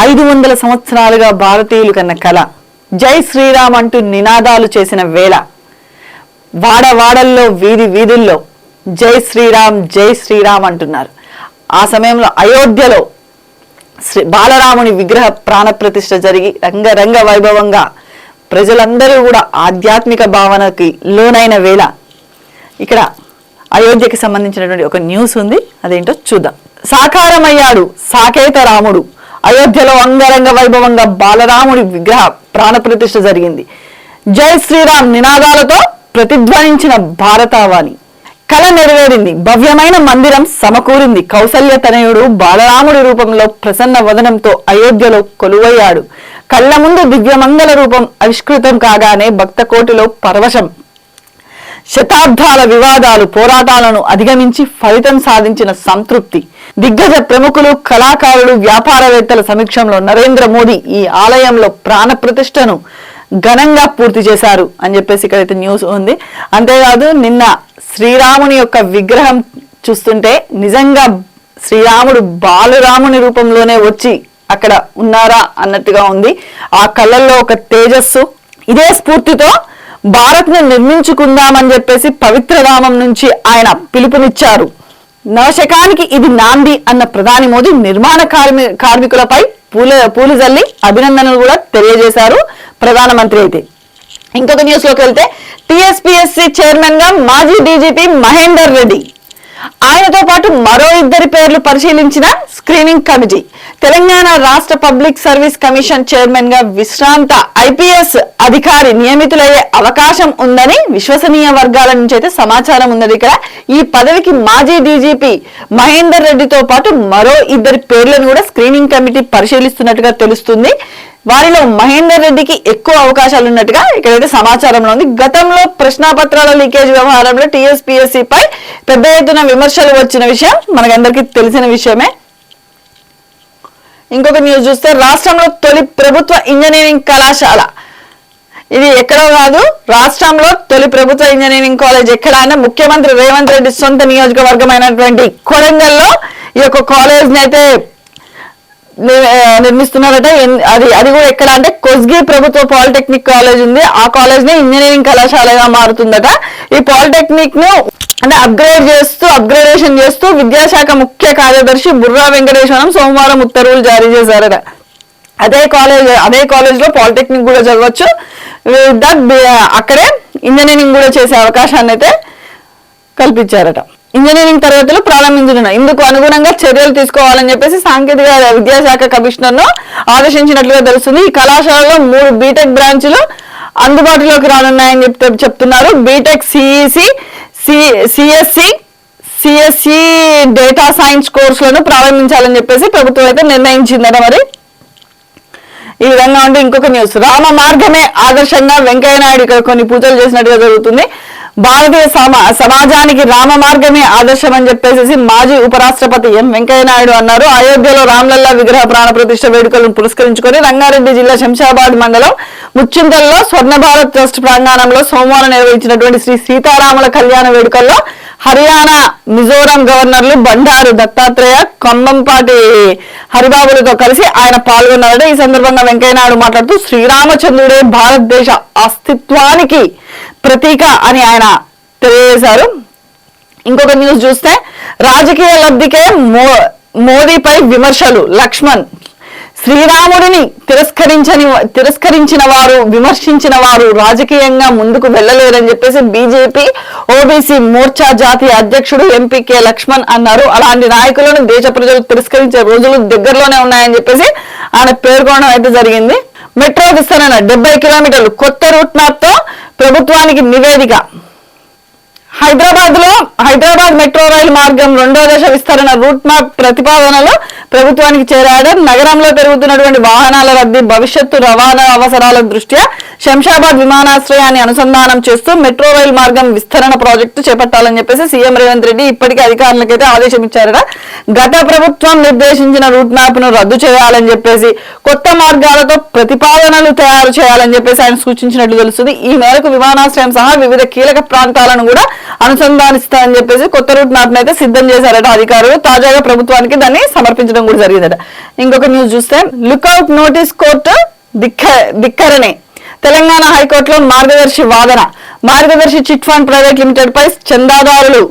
500 సంవత్సరాలుగా భారతీయులు కన్న కళ జై శ్రీరామ్ అంటూ నినాదాలు చేసిన వేళ వాడవాడల్లో వీధుల్లో జై శ్రీరామ్ అంటున్నారు. ఆ సమయంలో అయోధ్యలో బాలరాముని విగ్రహ ప్రాణప్రతిష్ఠ జరిగి రంగరంగ వైభవంగా ప్రజలందరూ కూడా ఆధ్యాత్మిక భావనకి లోనైన వేళ ఇక్కడ అయోధ్యకి సంబంధించినటువంటి ఒక న్యూస్ ఉంది. అదేంటో చూద్దాం. సాకారమయ్యాడు సాకేత రాముడు. అయోధ్యలో అంగరంగ వైభవంగా బాలరాముడి విగ్రహ ప్రాణప్రతిష్ఠ జరిగింది. జై శ్రీరామ్ నినాదాలతో ప్రతిధ్వనించిన భారతావాణి. కళ నెరవేరింది. భవ్యమైన మందిరం సమకూరింది. కౌసల్య తనయుడు బాలరాముడి రూపంలో ప్రసన్న వదనంతో అయోధ్యలో కొలువయ్యాడు. కళ్ళ ముందు దివ్యమంగళ రూపం ఆవిష్కృతం కాగానే భక్త కోటిలో పరవశం. శతాబ్దాల వివాదాలు పోరాటాలను అధిగమించి ఫలితం సాధించిన సంతృప్తి. దిగ్గజ ప్రముఖులు కళాకారులు వ్యాపారవేత్తల సమీక్షంలో నరేంద్ర మోదీ ఈ ఆలయంలో ప్రాణ ప్రతిష్టను ఘనంగా పూర్తి చేశారు అని చెప్పేసి ఇక్కడైతే న్యూస్ ఉంది. అంతేకాదు నిన్న శ్రీరాముని యొక్క విగ్రహం చూస్తుంటే నిజంగా శ్రీరాముడు బాలరాముని రూపంలోనే వచ్చి అక్కడ ఉన్నారా అన్నట్టుగా ఉంది. ఆ కళ్ళల్లో ఒక తేజస్సు. ఇదే స్ఫూర్తితో భారత్ ను నిర్మించుకుందామని చెప్పేసి పవిత్ర రామం నుంచి ఆయన పిలుపునిచ్చారు. నవశకానికి ఇది నాంది అన్న ప్రధాని మోదీ నిర్మాణ కార్మికులపై పూలు జల్లి అభినందనలు కూడా తెలియజేశారు ప్రధానమంత్రి. అయితే ఇంకొక న్యూస్ లోకి వెళ్తే టీఎస్పీఎస్సీ చైర్మన్ గా మాజీ డీజీపీ మహేందర్ రెడ్డి, ఆయనతో పాటు మరో 2 పేర్లు పరిశీలించిన స్క్రీనింగ్ కమిటీ. తెలంగాణ రాష్ట్ర పబ్లిక్ సర్వీస్ కమిషన్ చైర్మన్ గా విశ్రాంత ఐపీఎస్ అధికారి నియమితులయ్యే అవకాశం ఉందని విశ్వసనీయ వర్గాల నుంచి అయితే సమాచారం ఉన్నది. ఇక్కడ ఈ పదవికి మాజీ డీజీపీ మహేందర్ రెడ్డితో పాటు మరో 2 పేర్లను కూడా స్క్రీనింగ్ కమిటీ పరిశీలిస్తున్నట్టుగా తెలుస్తుంది. వారిలో మహేందర్ రెడ్డికి ఎక్కువ అవకాశాలు ఉన్నట్టుగా ఇక్కడైతే సమాచారంలో ఉంది. గతంలో ప్రశ్నాపత్రాల లీకేజ్ వ్యవహారంలో టీఎస్పీఎస్సీ పై పెద్ద ఎత్తున విమర్శలు వచ్చిన విషయం మనకందరికీ తెలిసిన విషయమే. ఇంకొక న్యూస్ చూస్తే రాష్ట్రంలో తొలి ప్రభుత్వ ఇంజనీరింగ్ కళాశాల. ఇది ఎక్కడో కాదు, రాష్ట్రంలో తొలి ప్రభుత్వ ఇంజనీరింగ్ కాలేజ్ ఎక్కడ అంటే ముఖ్యమంత్రి రేవంత్ రెడ్డి సొంత నియోజకవర్గమైనటువంటి కొడంగల్లో ఈ యొక్క కాలేజ్ ని అయితే నిర్మిస్తున్నారట. అది కూడా ఎక్కడ అంటే కొస్గి ప్రభుత్వ పాలిటెక్నిక్ కాలేజ్ ఉంది. ఆ కాలేజ్ ని ఇంజనీరింగ్ కళాశాలగా మారుతుందట. ఈ పాలిటెక్నిక్ ను అంటే అప్గ్రేడేషన్ చేస్తూ విద్యాశాఖ ముఖ్య కార్యదర్శి బుర్రా వెంకటేశ్వరం సోమవారం ఉత్తర్వులు జారీ చేశారట. అదే కాలేజ్ లో పాలిటెక్నిక్ కూడా చదవచ్చు. అక్కడే ఇంజనీరింగ్ కూడా చేసే అవకాశాన్ని అయితే కల్పించారట. ఇంజనీరింగ్ తరగతులు ప్రారంభించనున్న ఇందుకు అనుగుణంగా చర్యలు తీసుకోవాలని చెప్పేసి సాంకేతిక విద్యాశాఖ కమిషనర్ ను ఆదేశించినట్లుగా తెలుస్తుంది. ఈ కళాశాలలో 3 బీటెక్ బ్రాంచ్లు అందుబాటులోకి రానున్నాయని చెప్తున్నారు. బీటెక్ సిఎస్సి డేటా సైన్స్ కోర్సులను ప్రారంభించాలని చెప్పేసి ప్రభుత్వం అయితే నిర్ణయించిందట. మరి ఈ విధంగా ఉంటే ఇంకొక న్యూస్, రామ మార్గమే ఆదర్శంగా వెంకయ్యనాయుడు ఇక్కడ కొన్ని పూజలు చేసినట్టుగా జరుగుతుంది. భారతీయ సమాజానికి రామ మార్గమే ఆదర్శం అని చెప్పేసి మాజీ ఉపరాష్ట్రపతి ఎం వెంకయ్యనాయుడు అన్నారు. అయోధ్యలో రామ్లల్లా విగ్రహ ప్రాణ ప్రతిష్ఠ వేడుకలను పురస్కరించుకొని రంగారెడ్డి జిల్లా శంషాబాద్ మండలం ముచ్చింతల్లో స్వర్ణ భారత్ ట్రస్ట్ ప్రాంగణంలో సోమవారం నిర్వహించినటువంటి శ్రీ సీతారాముల కళ్యాణ వేడుకల్లో హర్యానా మిజోరాం గవర్నర్లు బండారు దత్తాత్రేయ కంబంపాటి హరిబాబులతో కలిసి ఆయన పాల్గొన్నారట. ఈ సందర్భంగా వెంకయ్యనాయుడు మాట్లాడుతూ శ్రీరామచంద్రుడే భారతదేశ అస్తిత్వానికి ప్రతీక అని ఆయన తెలియజేశారు. ఇంకొక న్యూస్ చూస్తే రాజకీయ లబ్ధికే మోదీపై విమర్శలు. లక్ష్మణ్, శ్రీరాముడిని తిరస్కరించిన వారు విమర్శించిన వారు రాజకీయంగా ముందుకు వెళ్ళలేరని చెప్పేసి బీజేపీ ఓబీసీ మోర్చా జాతీయ అధ్యక్షుడు ఎంపీకే లక్ష్మణ్ అన్నారు. అలాంటి నాయకులను దేశ ప్రజలు తిరస్కరించే రోజులు దగ్గరలోనే ఉన్నాయని చెప్పేసి ఆయన పేర్కొనడం అయితే జరిగింది. మెట్రో విస్తరణ 70 కిలోమీటర్లు కొత్త రూట్ మ్యాప్ తో ప్రభుత్వానికి నివేదిక. హైదరాబాద్ మెట్రో రైలు మార్గం 2వ దశ విస్తరణ రూట్ మ్యాప్ ప్రతిపాదనలు ప్రభుత్వానికి చేరాడు. నగరంలో పెరుగుతున్నటువంటి వాహనాల రద్దీ భవిష్యత్తు రవాణా అవసరాల దృష్ట్యా శంషాబాద్ విమానాశ్రయాన్ని అనుసంధానం చేస్తూ మెట్రో రైలు మార్గం విస్తరణ ప్రాజెక్టు చేపట్టాలని చెప్పేసి సీఎం రేవంత్ రెడ్డి ఇప్పటికే అధికారులకైతే ఆదేశం ఇచ్చారట. గత ప్రభుత్వం నిర్దేశించిన రూట్ మ్యాప్ ను రద్దు చేయాలని చెప్పేసి కొత్త మార్గాలతో ప్రతిపాదనలు తయారు చేయాలని చెప్పేసి ఆయన సూచించినట్లు తెలుస్తుంది. ఈ మేరకు విమానాశ్రయం సహా వివిధ కీలక ప్రాంతాలను కూడా అనుసంధానిస్తారని చెప్పేసి కొత్త రూట్ మ్యాప్ అయితే సిద్ధం చేశారట అధికారులు. తాజాగా ప్రభుత్వానికి దాన్ని సమర్పించడం కూడా జరిగిందట. ఇంకొక న్యూస్ చూస్తే లుకౌట్ నోటీస్ కోర్టు ధిక్కరణే. తెలంగాణ హైకోర్టులో మార్గదర్శి వాదన. మార్గదర్శి చిట్ ఫండ్ ప్రైవేట్ లిమిటెడ్ పై చందాదారులు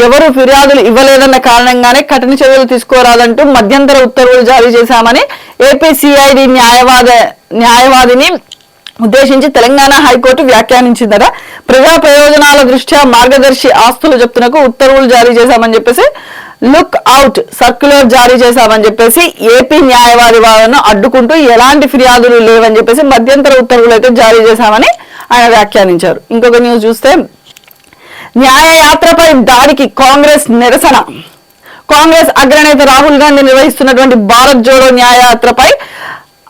ఎవరు ఫిర్యాదులు ఇవ్వలేదన్న కారణంగానే కఠిన చర్యలు తీసుకోరాదంటూ మధ్యంతర ఉత్తర్వులు జారీ చేశామని ఏపీసీఐడి న్యాయవాదిని ఉద్దేశించి తెలంగాణ హైకోర్టు వ్యాఖ్యానించిందట. ప్రజా ప్రయోజనాల దృష్ట్యా మార్గదర్శి ఆస్తులు జప్తునకు ఉత్తర్వులు జారీ చేశామని చెప్పేసి లుక్ అవుట్ సర్క్యులర్ జారీ చేశామని చెప్పేసి ఏపీ న్యాయవాది వాదనను అడ్డుకుంటూ ఎలాంటి ఫిర్యాదులు లేవని చెప్పేసి మధ్యంతర ఉత్తర్వులు అయితే జారీ చేశామని ఆయన వ్యాఖ్యానించారు. ఇంకొక న్యూస్ చూస్తే న్యాయయాత్రపై దాడికి కాంగ్రెస్ నిరసన. కాంగ్రెస్ అగ్రనేత రాహుల్ గాంధీ నిర్వహిస్తున్నటువంటి భారత్ జోడో న్యాయయాత్రపై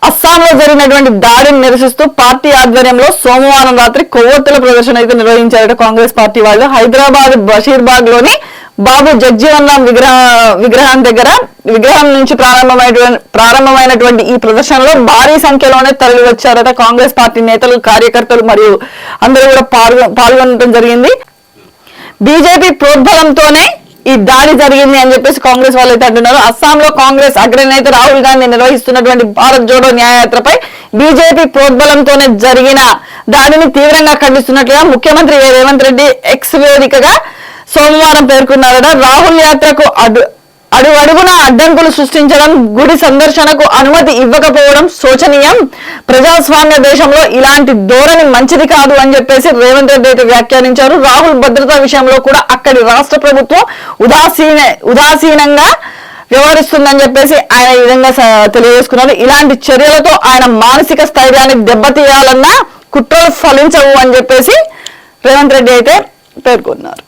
అస్సాంలో జరిగినటువంటి దాడిని నిరసిస్తూ పార్టీ ఆధ్వర్యంలో సోమవారం రాత్రి కొవ్వొత్తుల ప్రదర్శన అయితే నిర్వహించారట కాంగ్రెస్ పార్టీ వాళ్ళు. హైదరాబాద్ బషీర్బాగ్ లోని బాబు జగ్జీవన్ రామ్ విగ్రహం నుంచి ప్రారంభమైనటువంటి ఈ ప్రదర్శనలో భారీ సంఖ్యలోనే తరలి వచ్చారట కాంగ్రెస్ పార్టీ నేతలు, కార్యకర్తలు మరియు అందరూ కూడా పాల్గొనడం జరిగింది. బీజేపీ ప్రోద్బలంతోనే ఈ దాడి జరిగింది అని చెప్పేసి కాంగ్రెస్ వాళ్ళు అయితే అంటున్నారు. అస్సాంలో కాంగ్రెస్ అగ్రనేత రాహుల్ గాంధీ నిర్వహిస్తున్నటువంటి భారత్ జోడో న్యాయయాత్రపై బీజేపీ ప్రోద్బలంతోనే జరిగిన దాడిని తీవ్రంగా ఖండిస్తున్నట్లుగా ముఖ్యమంత్రి రేవంత్ రెడ్డి ఎక్స్ వేదికగా సోమవారం పేర్కొన్నారట. రాహుల్ యాత్రకు అడుగడుగున అడ్డంకులు సృష్టించడం, గుడి సందర్శనకు అనుమతి ఇవ్వకపోవడం శోచనీయం. ప్రజాస్వామ్య దేశంలో ఇలాంటి ధోరణి మంచిది కాదు అని చెప్పేసి రేవంత్ రెడ్డి అయితే వ్యాఖ్యానించారు. రాహుల్ భద్రతా విషయంలో కూడా అక్కడి రాష్ట్ర ప్రభుత్వం ఉదాసీనంగా వ్యవహరిస్తుందని చెప్పేసి ఆయన ఈ విధంగా తెలియజేసుకున్నారు. ఇలాంటి చర్యలతో ఆయన మానసిక స్థైర్యాన్ని దెబ్బతీయాలన్నా కుట్రలు ఫలించవు అని చెప్పేసి రేవంత్ రెడ్డి అయితే పేర్కొన్నారు.